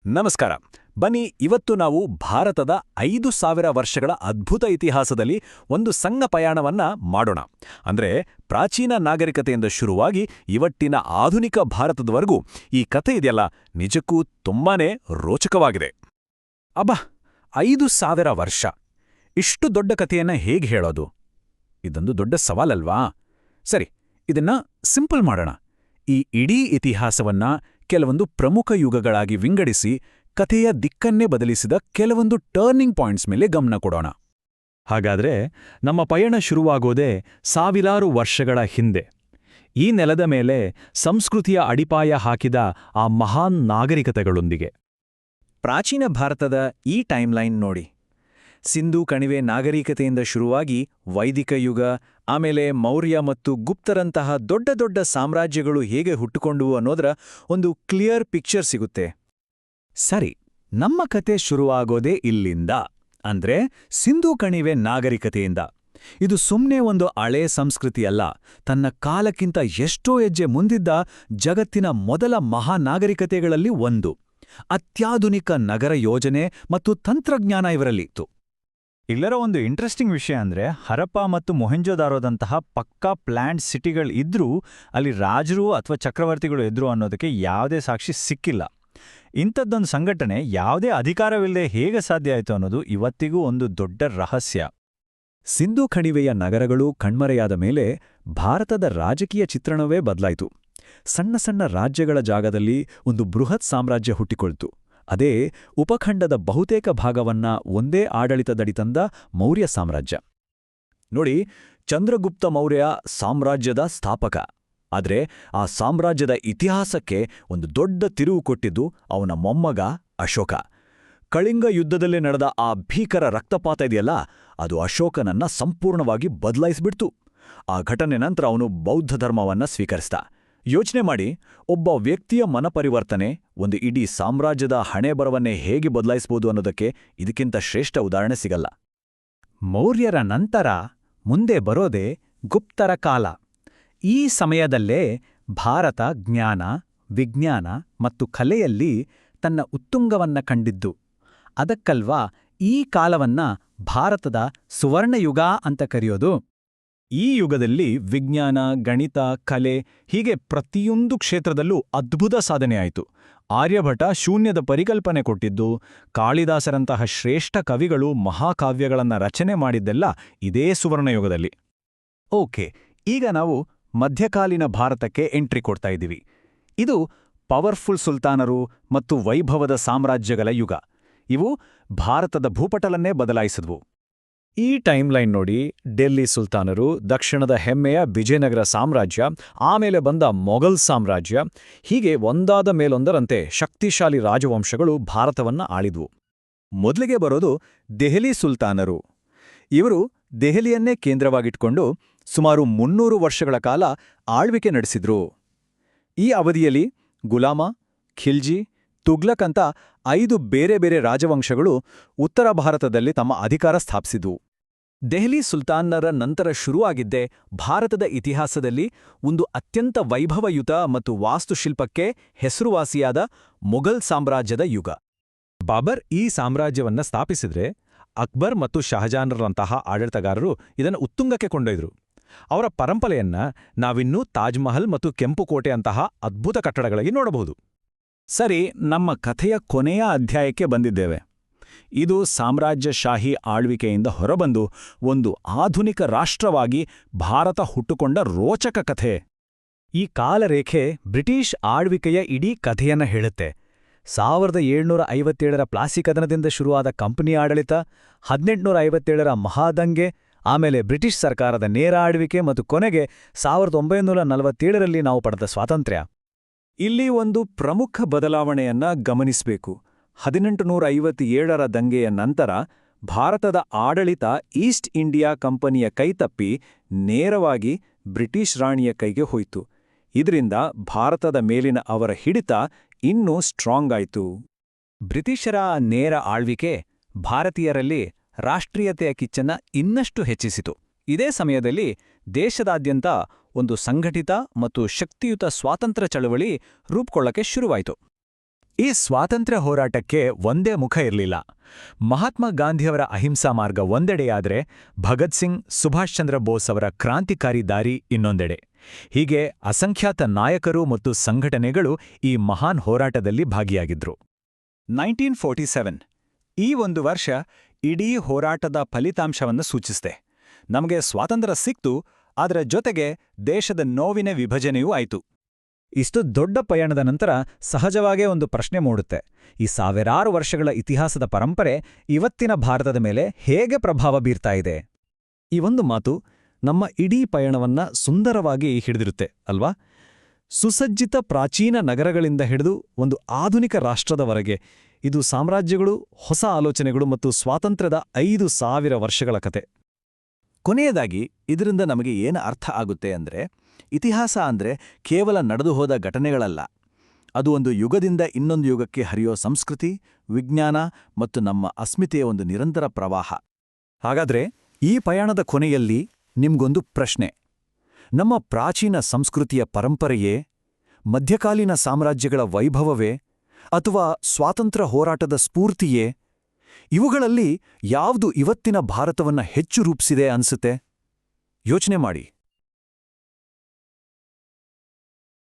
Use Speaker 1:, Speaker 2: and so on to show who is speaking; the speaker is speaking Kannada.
Speaker 1: ನಮಸ್ಕಾರ. ಬನ್ನಿ, ಇವತ್ತು ನಾವು ಭಾರತದ 5000 ವರ್ಷಗಳ ಅದ್ಭುತ ಇತಿಹಾಸದಲ್ಲಿ ಒಂದು ಸಣ್ಣ ಪಯಣವನ್ನ ಮಾಡೋಣ. ಅಂದ್ರೆ ಪ್ರಾಚೀನ ನಾಗರಿಕತೆಯಿಂದ ಶುರುವಾಗಿ ಇವತ್ತಿನ ಆಧುನಿಕ ಭಾರತದವರೆಗೂ ಈ ಕಥೆ ಇದೆಯಲ್ಲ, ನಿಜಕ್ಕೂ ತುಂಬಾನೇ ರೋಚಕವಾಗಿದೆ. ಅಬ್ಬಾ, 5000 ವರ್ಷ! ಇಷ್ಟು ದೊಡ್ಡ ಕಥೆಯನ್ನ ಹೇಗೆ ಹೇಳೋದು? ಇದೊಂದು ದೊಡ್ಡ ಸವಾಲಲ್ವಾ? ಸರಿ, ಇದನ್ನ ಸಿಂಪಲ್ ಮಾಡೋಣ. ಈ ಇಡೀ ಇತಿಹಾಸವನ್ನ ಕೆಲವೊಂದು ಪ್ರಮುಖ ಯುಗಗಳಾಗಿ ವಿಂಗಡಿಸಿ ಕಥೆಯ ದಿಕ್ಕನ್ನೇ ಬದಲಿಸಿದ ಕೆಲವೊಂದು ಟರ್ನಿಂಗ್ ಪಾಯಿಂಟ್ಸ್ ಮೇಲೆ ಗಮನ ಕೊಡೋಣ. ಹಾಗಾದ್ರೆ ನಮ್ಮ ಪಯಣ ಶುರುವಾಗೋದೇ ಸಾವಿರಾರು ವರ್ಷಗಳ ಹಿಂದೆ. ಈ ನೆಲದ ಮೇಲೆ ಸಂಸ್ಕೃತಿಯ ಅಡಿಪಾಯ ಹಾಕಿದ ಆ ಮಹಾನ್ ನಾಗರಿಕತೆಗಳೊಂದಿಗೆ.
Speaker 2: ಪ್ರಾಚೀನ ಭಾರತದ ಈ ಟೈಮ್ಲೈನ್ ನೋಡಿ. ಸಿಂಧೂ ಕಣಿವೆ ನಾಗರಿಕತೆಯಿಂದ ಶುರುವಾಗಿ ವೈದಿಕ ಯುಗ, ಆಮೇಲೆ ಮೌರ್ಯ ಮತ್ತು ಗುಪ್ತರಂತಹ ದೊಡ್ಡ ದೊಡ್ಡ ಸಾಮ್ರಾಜ್ಯಗಳು ಹೇಗೆ ಹುಟ್ಟುಕೊಂಡುವು ಅನ್ನೋದರ ಒಂದು ಕ್ಲಿಯರ್ ಪಿಕ್ಚರ್ ಸಿಗುತ್ತೆ.
Speaker 1: ಸರಿ, ನಮ್ಮ ಕತೆ ಶುರುವಾಗೋದೇ ಇಲ್ಲಿಂದ, ಅಂದ್ರೆ ಸಿಂಧೂ ಕಣಿವೆ ನಾಗರಿಕತೆಯಿಂದ. ಇದು ಸುಮ್ನೆ ಒಂದು ಹಳೇ ಸಂಸ್ಕೃತಿಯಲ್ಲ, ತನ್ನ ಕಾಲಕ್ಕಿಂತ ಎಷ್ಟೋ ಹೆಜ್ಜೆ ಮುಂದಿದ್ದ ಜಗತ್ತಿನ ಮೊದಲ ಮಹಾನಾಗರಿಕತೆಗಳಲ್ಲಿ ಒಂದು. ಅತ್ಯಾಧುನಿಕ ನಗರ ಯೋಜನೆ ಮತ್ತು ತಂತ್ರಜ್ಞಾನ ಇವರಲ್ಲಿತ್ತು.
Speaker 2: ಇಲ್ಲರ ಒಂದು ಇಂಟ್ರೆಸ್ಟಿಂಗ್ ವಿಷಯ ಅಂದ್ರೆ, ಹರಪ್ಪ ಮತ್ತು ಮೊಹೆಂಜೊದಾರೋದಂತಹ ಪಕ್ಕಾ ಪ್ಲ್ಯಾಂಡ್ ಸಿಟಿಗಳು ಇದ್ರೂ ಅಲ್ಲಿ ರಾಜರು ಅಥವಾ ಚಕ್ರವರ್ತಿಗಳು ಇದ್ರು ಅನ್ನೋದಕ್ಕೆ ಯಾವುದೇ ಸಾಕ್ಷಿ ಸಿಕ್ಕಿಲ್ಲ. ಇಂಥದ್ದೊಂದು ಸಂಘಟನೆ ಯಾವುದೇ ಅಧಿಕಾರವಿಲ್ಲದೆ ಹೇಗೆ ಸಾಧ್ಯ ಆಯಿತು ಅನ್ನೋದು ಇವತ್ತಿಗೂ ಒಂದು ದೊಡ್ಡ ರಹಸ್ಯ.
Speaker 1: ಸಿಂಧೂ ಕಣಿವೆಯ ನಗರಗಳು ಕಣ್ಮರೆಯಾದ ಮೇಲೆ ಭಾರತದ ರಾಜಕೀಯ ಚಿತ್ರಣವೇ ಬದಲಾಯಿತು. ಸಣ್ಣ ಸಣ್ಣ ರಾಜ್ಯಗಳ ಜಾಗದಲ್ಲಿ ಒಂದು ಬೃಹತ್ ಸಾಮ್ರಾಜ್ಯ ಹುಟ್ಟಿಕೊಳ್ತು. ಅದೇ ಉಪಖಂಡದ ಬಹುತೇಕ ಭಾಗವನ್ನ ಒಂದೇ ಆಡಳಿತದಡಿ ತಂದ ಮೌರ್ಯ ಸಾಮ್ರಾಜ್ಯ. ನೋಡಿ, ಚಂದ್ರಗುಪ್ತ ಮೌರ್ಯ ಸಾಮ್ರಾಜ್ಯದ ಸ್ಥಾಪಕ. ಆದರೆ ಆ ಸಾಮ್ರಾಜ್ಯದ ಇತಿಹಾಸಕ್ಕೆ ಒಂದು ದೊಡ್ಡ ತಿರುವು ಕೊಟ್ಟಿದ್ದು ಅವನ ಮೊಮ್ಮಗ ಅಶೋಕ. ಕಳಿಂಗ ಯುದ್ಧದಲ್ಲೇ ನಡೆದ ಆ ಭೀಕರ ರಕ್ತಪಾತ ಇದೆಯಲ್ಲ, ಅದು ಅಶೋಕನನ್ನ ಸಂಪೂರ್ಣವಾಗಿ ಬದಲಾಯಿಸ್ಬಿಡ್ತು. ಆ ಘಟನೆ ನಂತರ ಅವನು ಬೌದ್ಧ ಧರ್ಮವನ್ನ ಸ್ವೀಕರಿಸಿದ. ಯೋಚನೆ ಮಾಡಿ, ಒಬ್ಬ ವ್ಯಕ್ತಿಯ ಮನಪರಿವರ್ತನೆ ಒಂದು ಇಡೀ ಸಾಮ್ರಾಜ್ಯದ ಹಣೆಬರವನ್ನೇ ಹೇಗೆ ಬದಲಾಯಿಸಬಹುದು ಅನ್ನೋದಕ್ಕೆ ಇದಕ್ಕಿಂತ ಶ್ರೇಷ್ಠ ಉದಾಹರಣೆ ಸಿಗಲ್ಲ.
Speaker 2: ಮೌರ್ಯರ ನಂತರ ಮುಂದೆ ಬರೋದೇ ಗುಪ್ತರ ಕಾಲ. ಈ ಸಮಯದಲ್ಲೇ ಭಾರತ ಜ್ಞಾನ, ವಿಜ್ಞಾನ ಮತ್ತು ಕಲೆಯಲ್ಲಿ ತನ್ನ ಉತ್ತುಂಗವನ್ನ ಕಂಡಿದ್ದು. ಅದಕ್ಕಲ್ವಾ ಈ ಕಾಲವನ್ನ ಭಾರತದ ಸುವರ್ಣಯುಗ ಅಂತ ಕರೆಯೋದು.
Speaker 1: ಈ ಯುಗದಲ್ಲಿ ವಿಜ್ಞಾನ, ಗಣಿತ, ಕಲೆ ಹೀಗೆ ಪ್ರತಿಯೊಂದು ಕ್ಷೇತ್ರದಲ್ಲೂ ಅದ್ಭುತ ಸಾಧನೆ ಆಯಿತು. ಆರ್ಯಭಟ ಶೂನ್ಯದ ಪರಿಕಲ್ಪನೆ ಕೊಟ್ಟಿದ್ದು, ಕಾಳಿದಾಸರಂತಹ ಶ್ರೇಷ್ಠ ಕವಿಗಳು ಮಹಾಕಾವ್ಯಗಳನ್ನು ರಚನೆ ಮಾಡಿದ್ದೆಲ್ಲ ಇದೇ ಸುವರ್ಣಯುಗದಲ್ಲಿ.
Speaker 2: ಓಕೆ, ಈಗ ನಾವು ಮಧ್ಯಕಾಲೀನ ಭಾರತಕ್ಕೆ ಎಂಟ್ರಿ ಕೊಡ್ತಾ ಇದ್ದೀವಿ. ಇದು ಪವರ್ಫುಲ್ ಸುಲ್ತಾನರು ಮತ್ತು ವೈಭವದ ಸಾಮ್ರಾಜ್ಯಗಳ ಯುಗ. ಇವು ಭಾರತದ ಭೂಪಟಲನ್ನೇ ಬದಲಾಯಿಸಿದ್ವು.
Speaker 1: ಈ ಟೈಮ್ಲೈನ್ ನೋಡಿ, ಡೆಲ್ಲಿ ಸುಲ್ತಾನರು, ದಕ್ಷಿಣದ ಹೆಮ್ಮೆಯ ವಿಜಯನಗರ ಸಾಮ್ರಾಜ್ಯ, ಆಮೇಲೆ ಬಂದ ಮೊಘಲ್ ಸಾಮ್ರಾಜ್ಯ, ಹೀಗೆ ಒಂದಾದ ಮೇಲೊಂದರಂತೆ ಶಕ್ತಿಶಾಲಿ ರಾಜವಂಶಗಳು ಭಾರತವನ್ನ ಆಳಿದ್ವು.
Speaker 2: ಮೊದಲಿಗೆ ಬರೋದು ದೆಹಲಿ ಸುಲ್ತಾನರು. ಇವರು ದೆಹಲಿಯನ್ನೇ ಕೇಂದ್ರವಾಗಿಟ್ಕೊಂಡು ಸುಮಾರು 300 ವರ್ಷಗಳ ಕಾಲ ಆಳ್ವಿಕೆ ನಡೆಸಿದ್ರು. ಈ ಅವಧಿಯಲ್ಲಿ ಗುಲಾಮ, ಖಿಲ್ಜಿ, ತುಗ್ಲಕ್ ಅಂತ 5 ಬೇರೆ ಬೇರೆ ರಾಜವಂಶಗಳು ಉತ್ತರ ಭಾರತದಲ್ಲಿ ತಮ್ಮ ಅಧಿಕಾರ ಸ್ಥಾಪಿಸಿದ್ವು.
Speaker 1: ದೆಹಲಿ ಸುಲ್ತಾನರ ನಂತರ ಶುರುವಾಗಿದ್ದೇ ಭಾರತದ ಇತಿಹಾಸದಲ್ಲಿ ಒಂದು ಅತ್ಯಂತ ವೈಭವಯುತ ಮತ್ತು ವಾಸ್ತುಶಿಲ್ಪಕ್ಕೆ ಹೆಸರುವಾಸಿಯಾದ ಮೊಘಲ್ ಸಾಮ್ರಾಜ್ಯದ ಯುಗ. ಬಾಬರ್ ಈ ಸಾಮ್ರಾಜ್ಯವನ್ನ ಸ್ಥಾಪಿಸಿದ್ರೆ, ಅಕ್ಬರ್ ಮತ್ತು ಶಹಜಾನರಂತಹ ಆಡಳಿತಗಾರರು ಇದನ್ನು ಉತ್ತುಂಗಕ್ಕೆ ಕೊಂಡೊಯ್ದರು. ಅವರ ಪರಂಪರೆಯನ್ನ ನಾವಿನ್ನೂ ತಾಜ್ಮಹಲ್ ಮತ್ತು ಕೆಂಪುಕೋಟೆ ಅಂತಹ ಅದ್ಭುತ ಕಟ್ಟಡಗಳಲ್ಲಿ ನೋಡಬಹುದು.
Speaker 2: ಸರಿ, ನಮ್ಮ ಕಥೆಯ ಕೊನೆಯ ಅಧ್ಯಾಯಕ್ಕೆ ಬಂದಿದ್ದೇವೆ. ಇದು ಸಾಮ್ರಾಜ್ಯಶಾಹಿ ಆಳ್ವಿಕೆಯಿಂದ ಹೊರಬಂದು ಒಂದು ಆಧುನಿಕ ರಾಷ್ಟ್ರವಾಗಿ ಭಾರತ ಹುಟ್ಟುಕೊಂಡ ರೋಚಕ ಕಥೆ.
Speaker 1: ಈ ಕಾಲರೇಖೆ ಬ್ರಿಟಿಷ್ ಆಳ್ವಿಕೆಯ ಇಡೀ ಕಥೆಯನ್ನ ಹೇಳುತ್ತೆ. 1757ರ ಪ್ಲಾಸಿ ಕದನದಿಂದ ಶುರುವಾದ ಕಂಪನಿ ಆಡಳಿತ, 1857ರ ಮಹಾದಂಗೆ, ಆಮೇಲೆ ಬ್ರಿಟಿಷ್ ಸರ್ಕಾರದ ನೇರ ಆಳ್ವಿಕೆ ಮತ್ತು ಕೊನೆಗೆ 1947ರಲ್ಲಿ ನಾವು ಪಡೆದ ಸ್ವಾತಂತ್ರ್ಯ.
Speaker 2: ಇಲ್ಲಿ ಒಂದು ಪ್ರಮುಖ ಬದಲಾವಣೆಯನ್ನ ಗಮನಿಸಬೇಕು. 1857ರ ದಂಗೆಯ ನಂತರ ಭಾರತದ ಆಡಳಿತ ಈಸ್ಟ್ ಇಂಡಿಯಾ ಕಂಪನಿಯ ಕೈತಪ್ಪಿ ನೇರವಾಗಿ ಬ್ರಿಟಿಷ್ ರಾಣಿಯ ಕೈಗೆ ಹೋಯಿತು. ಇದರಿಂದ ಭಾರತದ ಮೇಲಿನ ಅವರ ಹಿಡಿತ ಇನ್ನೂ ಸ್ಟ್ರಾಂಗ್ ಆಯಿತು.
Speaker 1: ಬ್ರಿಟಿಷರ ನೇರ ಆಳ್ವಿಕೆ ಭಾರತೀಯರಲ್ಲಿ ರಾಷ್ಟ್ರೀಯತೆಯ ಕಿಚ್ಚನ್ನ ಇನ್ನಷ್ಟು ಹೆಚ್ಚಿಸಿತು. ಇದೇ ಸಮಯದಲ್ಲಿ ದೇಶದಾದ್ಯಂತ ಒಂದು ಸಂಘಟಿತ ಮತ್ತು ಶಕ್ತಿಯುತ ಸ್ವಾತಂತ್ರ್ಯ ಚಳವಳಿ ರೂಪುಗೊಳ್ಳಕ್ಕೆ ಶುರುವಾಯಿತು. ಈ ಸ್ವಾತಂತ್ರ್ಯ ಹೋರಾಟಕ್ಕೆ ಒಂದೇ ಮುಖ ಇರಲಿಲ್ಲ. ಮಹಾತ್ಮ ಗಾಂಧಿಯವರ ಅಹಿಂಸಾ ಮಾರ್ಗ ಒಂದೆಡೆಯಾದರೆ ಭಗತ್ ಸಿಂಗ್, ಸುಭಾಷ್ ಚಂದ್ರ ಬೋಸ್ ಅವರ ಕ್ರಾಂತಿಕಾರಿ ದಾರಿ ಇನ್ನೊಂದೆಡೆ. ಹೀಗೆ ಅಸಂಖ್ಯಾತ ನಾಯಕರು ಮತ್ತು ಸಂಘಟನೆಗಳು ಈ ಮಹಾನ್ ಹೋರಾಟದಲ್ಲಿ ಭಾಗಿಯಾಗಿದ್ರು. 1947 ಈ ಒಂದು ವರ್ಷ ಇಡೀ ಹೋರಾಟದ ಫಲಿತಾಂಶವನ್ನು ಸೂಚಿಸಿದೆ. ನಮಗೆ ಸ್ವಾತಂತ್ರ್ಯ ಸಿಕ್ತು, ಅದರ ಜೊತೆಗೆ ದೇಶದ ನೋವಿನ ವಿಭಜನೆಯೂ ಆಯಿತು.
Speaker 2: ಇಷ್ಟು ದೊಡ್ಡ ಪಯಣದ ನಂತರ ಸಹಜವಾಗೇ ಒಂದು ಪ್ರಶ್ನೆ ಮೂಡುತ್ತೆ. ಈ ಸಾವಿರಾರು ವರ್ಷಗಳ ಇತಿಹಾಸದ ಪರಂಪರೆ ಇವತ್ತಿನ ಭಾರತದ ಮೇಲೆ ಹೇಗೆ ಪ್ರಭಾವ ಬೀರ್ತಾ ಇದೆ? ಈ ಒಂದು ಮಾತು ನಮ್ಮ ಇಡೀ ಪಯಣವನ್ನ ಸುಂದರವಾಗಿ ಹಿಡಿದಿರುತ್ತೆ ಅಲ್ವಾ? ಸುಸಜ್ಜಿತ ಪ್ರಾಚೀನ ನಗರಗಳಿಂದ ಹಿಡಿದು ಒಂದು ಆಧುನಿಕ ರಾಷ್ಟ್ರದವರೆಗೆ ಇದು ಸಾಮ್ರಾಜ್ಯಗಳು, ಹೊಸ ಆಲೋಚನೆಗಳು ಮತ್ತು ಸ್ವಾತಂತ್ರ್ಯದ 5000 ವರ್ಷಗಳ ಕತೆ.
Speaker 1: ಕೊನೆಯದಾಗಿ ಇದರಿಂದ ನಮಗೆ ಏನು ಅರ್ಥ ಆಗುತ್ತೆ ಅಂದ್ರೆ, ಇತಿಹಾಸ ಅಂದ್ರೆ ಕೇವಲ ನಡೆದುಹೋದ ಘಟನೆಗಳಲ್ಲ. ಅದು ಒಂದು ಯುಗದಿಂದ ಇನ್ನೊಂದು ಯುಗಕ್ಕೆ ಹರಿಯೋ ಸಂಸ್ಕೃತಿ, ವಿಜ್ಞಾನ ಮತ್ತು ನಮ್ಮ ಅಸ್ಮಿತೆಯ ಒಂದು ನಿರಂತರ ಪ್ರವಾಹ.
Speaker 2: ಹಾಗಾದ್ರೆ ಈ ಪಯಣದ ಕೊನೆಯಲ್ಲಿ ನಿಮ್ಗೊಂದು ಪ್ರಶ್ನೆ: ನಮ್ಮ ಪ್ರಾಚೀನ ಸಂಸ್ಕೃತಿಯ ಪರಂಪರೆಯೇ, ಮಧ್ಯಕಾಲೀನ ಸಾಮ್ರಾಜ್ಯಗಳ ವೈಭವವೇ, ಅಥವಾ ಸ್ವಾತಂತ್ರ್ಯ ಹೋರಾಟದ ಸ್ಫೂರ್ತಿಯೇ? ಇವುಗಳಲ್ಲಿ ಯಾವುದು ಇವತ್ತಿನ ಭಾರತವನ್ನ ಹೆಚ್ಚು ರೂಪಿಸಿದೆ ಅನ್ಸುತ್ತೆ? ಯೋಚನೆ ಮಾಡಿ.